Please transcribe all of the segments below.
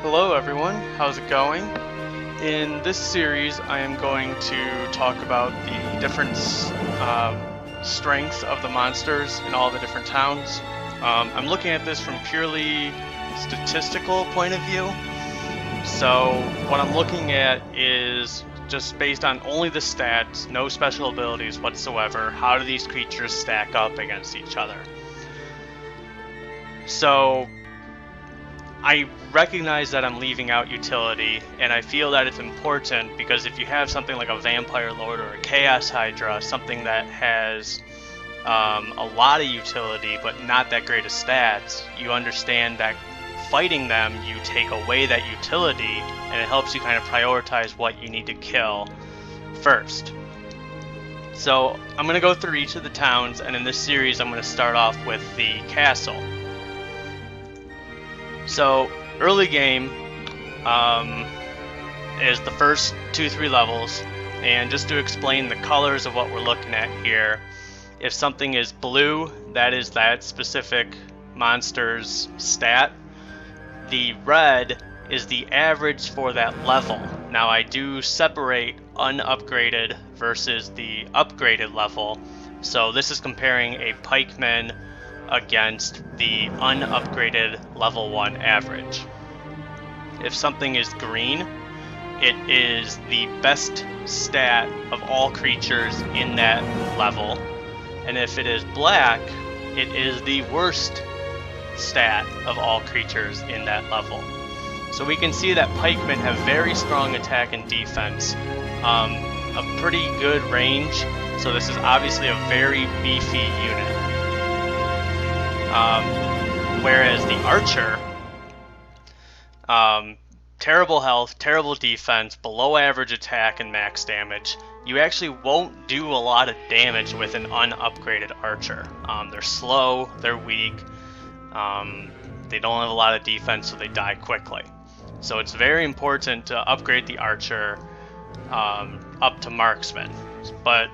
Hello everyone, how's it going? In this series I am going to talk about the different strengths of the monsters in all the different towns. I'm looking at this from purely statistical point of view. So what I'm looking at is just based on only the stats, no special abilities whatsoever, how do these creatures stack up against each other? So I recognize that I'm leaving out utility, and I feel that it's important because if you have something like a Vampire Lord or a Chaos Hydra, something that has a lot of utility but not that great of stats, you understand that fighting them, you take away that utility, and it helps you kind of prioritize what you need to kill first. So I'm going to go through each of the towns, and in this series I'm going to start off with the castle. So early game is the first 2-3 levels, and just to explain the colors of what we're looking at here, if something is blue, that is that specific monster's stat. The red is the average for that level. Now I do separate unupgraded versus the upgraded level, so this is comparing a pikeman against the unupgraded level 1 average. If something is green, it is the best stat of all creatures in that level, and if it is black, it is the worst stat of all creatures in that level. So we can see that pikemen have very strong attack and defense, a pretty good range, so this is obviously a very beefy unit. Whereas the archer, terrible health, terrible defense, below average attack and max damage. You actually won't do a lot of damage with an unupgraded archer. They're slow, they're weak, they don't have a lot of defense, so they die quickly. So it's very important to upgrade the archer up to marksman. But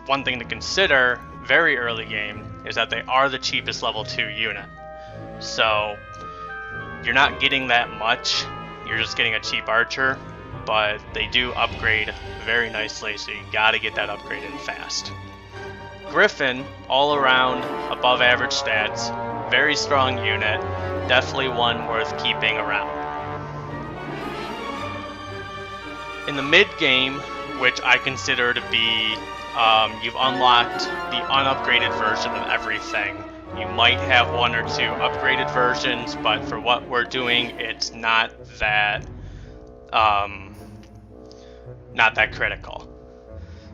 one thing to consider very early game is that they are the cheapest level 2 unit. So you're not getting that much, you're just getting a cheap archer, but they do upgrade very nicely, so you gotta get that upgraded fast. Griffin, all around above average stats, very strong unit, definitely one worth keeping around. In the mid game, which I consider to be you've unlocked the unupgraded version of everything. You might have one or two upgraded versions, but for what we're doing, it's not that critical.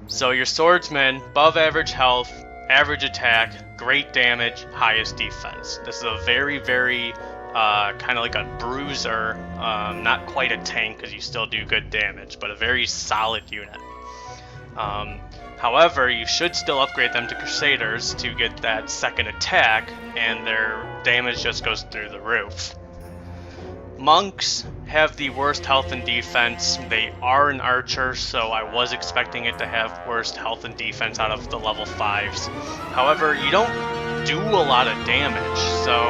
So your swordsman, above average health, average attack, great damage, highest defense. This is a very, very kind of like a bruiser, not quite a tank because you still do good damage, but a very solid unit. However, you should still upgrade them to Crusaders to get that second attack, and their damage just goes through the roof. Monks have the worst health and defense. They are an archer, so I was expecting it to have worst health and defense out of the level 5s. However, you don't do a lot of damage, so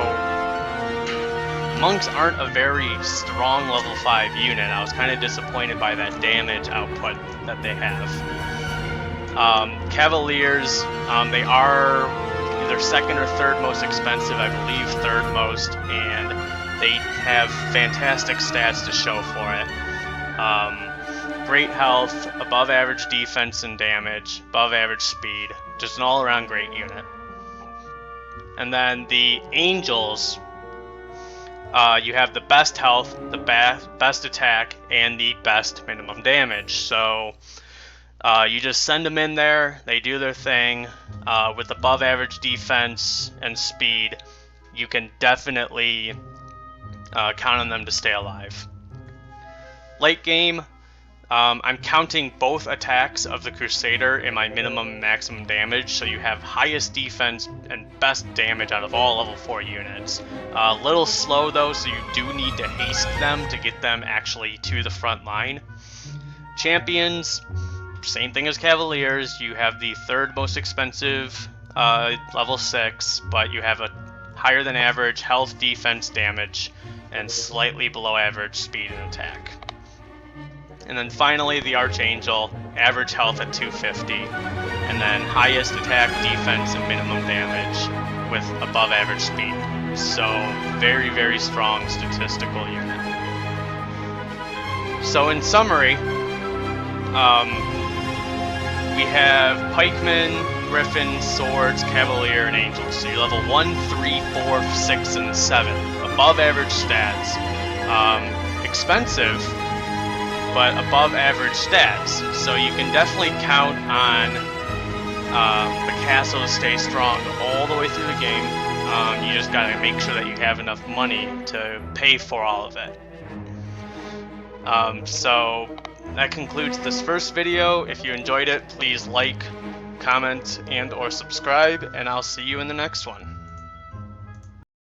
monks aren't a very strong level 5 unit. I was kind of disappointed by that damage output that they have. Cavaliers, they are either second or third most expensive, I believe third most, and they have fantastic stats to show for it. Great health, above average defense and damage, above average speed, just an all-around great unit. And then the Angels, you have the best health, the best attack, and the best minimum damage. So you just send them in there, they do their thing. With above average defense and speed, you can definitely count on them to stay alive. Late game, I'm counting both attacks of the Crusader in my minimum and maximum damage, so you have highest defense and best damage out of all level 4 units. A little slow though, so you do need to haste them to get them actually to the front line. Champions, same thing as Cavaliers, you have the third most expensive level 6, but you have a higher than average health, defense, damage. and slightly below average speed and attack. And then finally the Archangel, average health at 250, and then highest attack, defense, and minimum damage with above average speed. So very, very strong statistical unit. So in summary, we have Pikemen, Griffins, Swords, Cavalier, and Angels. So you're level 1, 3, 4, 6, and 7. Above average stats. Expensive, but above average stats. So you can definitely count on the castle to stay strong all the way through the game. You just gotta make sure that you have enough money to pay for all of it. So that concludes this first video. If you enjoyed it, please like, comment, and/or subscribe, and I'll see you in the next one.